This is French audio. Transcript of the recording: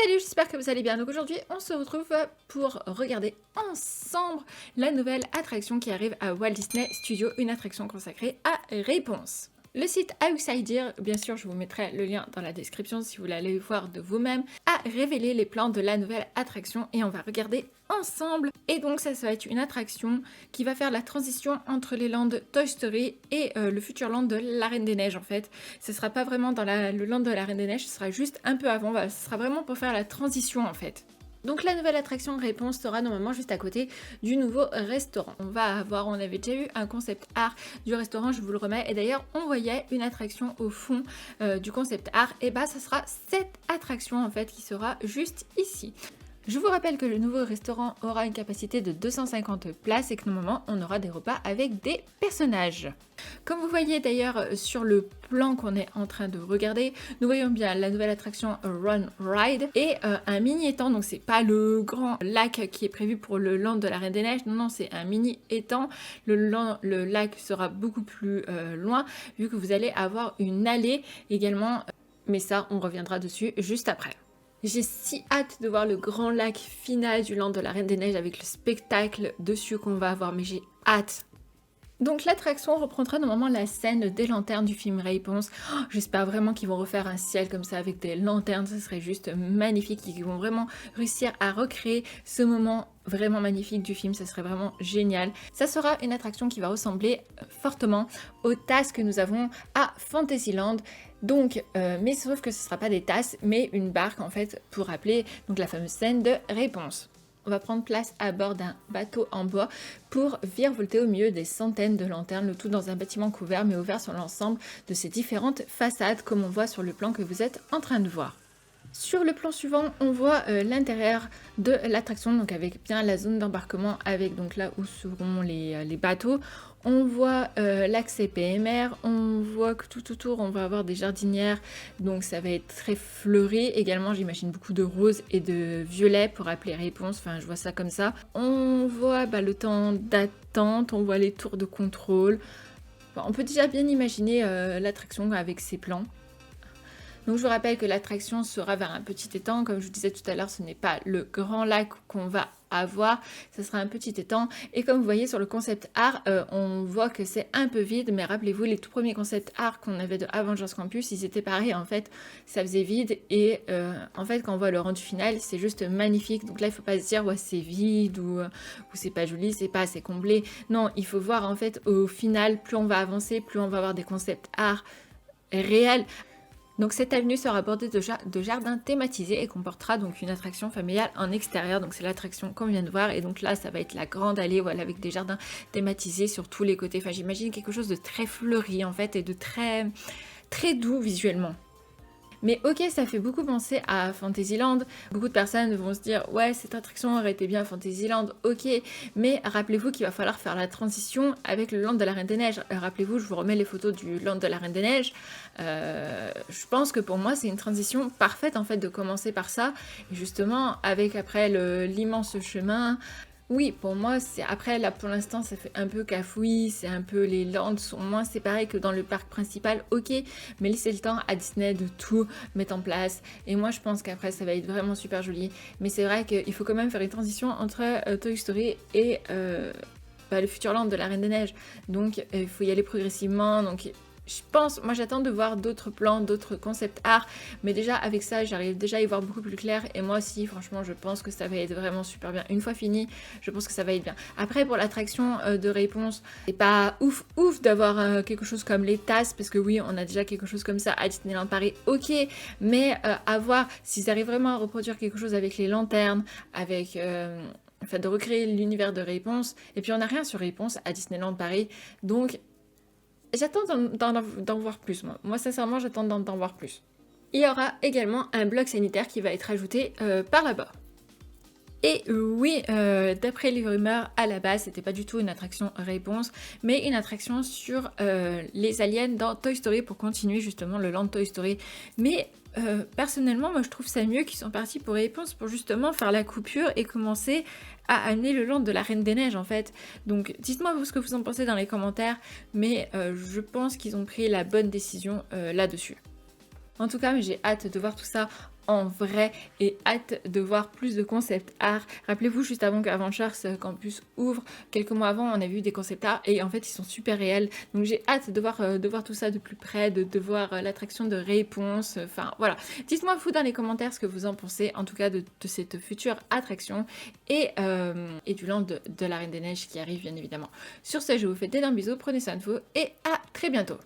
Salut, j'espère que vous allez bien. Donc aujourd'hui, on se retrouve pour regarder ensemble la nouvelle attraction qui arrive à Walt Disney Studios, une attraction consacrée à Réponse. Le site Outsider, bien sûr, je vous mettrai le lien dans la description si vous voulez aller voir de vous-même, a révélé les plans de la nouvelle attraction et on va regarder ensemble. Et donc ça va être une attraction qui va faire la transition entre les lands Toy Story et le futur land de la Reine des Neiges en fait. Ce sera pas vraiment dans le land de la Reine des Neiges, ce sera juste un peu avant, voilà, ce sera vraiment pour faire la transition en fait. Donc la nouvelle attraction Réponse sera normalement juste à côté du nouveau restaurant. On avait déjà eu un concept art du restaurant, je vous le remets. Et d'ailleurs, on voyait une attraction au fond du concept art. Et bah, ça sera cette attraction en fait qui sera juste ici. Je vous rappelle que le nouveau restaurant aura une capacité de 250 places et que normalement on aura des repas avec des personnages. Comme vous voyez d'ailleurs sur le plan qu'on est en train de regarder, nous voyons bien la nouvelle attraction Run Ride et un mini étang, donc c'est pas le grand lac qui est prévu pour le land de la Reine des Neiges, non, c'est un mini étang. Le lac sera beaucoup plus loin vu que vous allez avoir une allée également, mais ça on reviendra dessus juste après. J'ai si hâte de voir le grand lac final du land de la Reine des Neiges avec le spectacle dessus qu'on va avoir, mais j'ai hâte. Donc l'attraction reprendra normalement la scène des lanternes du film Réponse. Oh, j'espère vraiment qu'ils vont refaire un ciel comme ça avec des lanternes, ce serait juste magnifique, qu'ils vont vraiment réussir à recréer ce moment vraiment magnifique du film, ça serait vraiment génial. Ça sera une attraction qui va ressembler fortement aux tasses que nous avons à Fantasyland. Donc, mais sauf que ce ne sera pas des tasses, mais une barque en fait pour rappeler donc la fameuse scène de Réponse. On va prendre place à bord d'un bateau en bois pour virevolter au milieu des centaines de lanternes, le tout dans un bâtiment couvert mais ouvert sur l'ensemble de ces différentes façades comme on voit sur le plan que vous êtes en train de voir. Sur le plan suivant, on voit l'intérieur de l'attraction, donc avec bien la zone d'embarquement, avec donc là où seront les bateaux. On voit l'accès PMR, on voit que tout autour on va avoir des jardinières, donc ça va être très fleuri. Également j'imagine beaucoup de roses et de violets pour appeler Réponse, enfin je vois ça comme ça. On voit le temps d'attente, on voit les tours de contrôle. Bon, on peut déjà bien imaginer l'attraction avec ses plans. Donc je vous rappelle que l'attraction sera vers un petit étang, comme je vous disais tout à l'heure, ce n'est pas le grand lac qu'on va avoir, ce sera un petit étang. Et comme vous voyez sur le concept art, on voit que c'est un peu vide, mais rappelez-vous, les tout premiers concept art qu'on avait de Avengers Campus, ils étaient pareils, en fait, ça faisait vide, et en fait, quand on voit le rendu final, c'est juste magnifique. Donc là, il ne faut pas se dire, ouais, c'est vide, ou c'est pas joli, c'est pas assez comblé. Non, il faut voir, en fait, au final, plus on va avancer, plus on va avoir des concept art réels. Donc cette avenue sera bordée de jardins thématisés et comportera donc une attraction familiale en extérieur. Donc c'est l'attraction qu'on vient de voir et donc là ça va être la grande allée, voilà, avec des jardins thématisés sur tous les côtés. Enfin j'imagine quelque chose de très fleuri en fait et de très doux visuellement. Mais ok, ça fait beaucoup penser à Fantasyland. Beaucoup de personnes vont se dire « Ouais, cette attraction aurait été bien à Fantasyland, ok. » Mais rappelez-vous qu'il va falloir faire la transition avec le land de la Reine des Neiges. Rappelez-vous, je vous remets les photos du land de la Reine des Neiges. Je pense que pour moi, c'est une transition parfaite en fait de commencer par ça. Et justement, avec après l'immense chemin... Oui, pour moi, c'est après, là, pour l'instant, ça fait un peu cafouille, c'est un peu, les lands sont moins séparés que dans le parc principal, ok, mais laissez le temps à Disney de tout mettre en place, et moi, je pense qu'après, ça va être vraiment super joli, mais c'est vrai qu'il faut quand même faire une transition entre Toy Story et le futur land de la Reine des Neiges, donc il faut y aller progressivement, donc... Je pense, moi j'attends de voir d'autres plans, d'autres concept art, mais déjà avec ça j'arrive déjà à y voir beaucoup plus clair et moi aussi franchement je pense que ça va être vraiment super bien. Une fois fini, je pense que ça va être bien. Après pour l'attraction de Réponse, c'est pas ouf d'avoir quelque chose comme les tasses, parce que oui on a déjà quelque chose comme ça à Disneyland Paris, ok, mais à voir s'ils arrivent vraiment à reproduire quelque chose avec les lanternes, avec... Enfin, de recréer l'univers de Réponse, et puis on n'a rien sur Réponse à Disneyland Paris, donc j'attends d'en voir plus, moi. Moi, sincèrement, j'attends d'en voir plus. Il y aura également un bloc sanitaire qui va être ajouté par là-bas. Et oui, d'après les rumeurs, à la base, c'était pas du tout une attraction Réponse, mais une attraction sur les aliens dans Toy Story pour continuer justement le land Toy Story. Mais personnellement, moi je trouve ça mieux qu'ils sont partis pour Réponse pour justement faire la coupure et commencer à amener le land de la Reine des Neiges en fait. Donc dites-moi vous ce que vous en pensez dans les commentaires, mais je pense qu'ils ont pris la bonne décision là-dessus. En tout cas, j'ai hâte de voir tout ça en vrai et hâte de voir plus de concept art. Rappelez-vous, juste avant qu'Avengers Campus ouvre, quelques mois avant, on a vu des concept art et en fait ils sont super réels. Donc j'ai hâte de voir tout ça de plus près, de voir l'attraction de réponse. Enfin voilà, dites-moi vous dans les commentaires ce que vous en pensez, en tout cas de cette future attraction et du land de la Reine des Neiges qui arrive bien évidemment. Sur ce, je vous fais d'énormes bisous, prenez soin de vous et à très bientôt.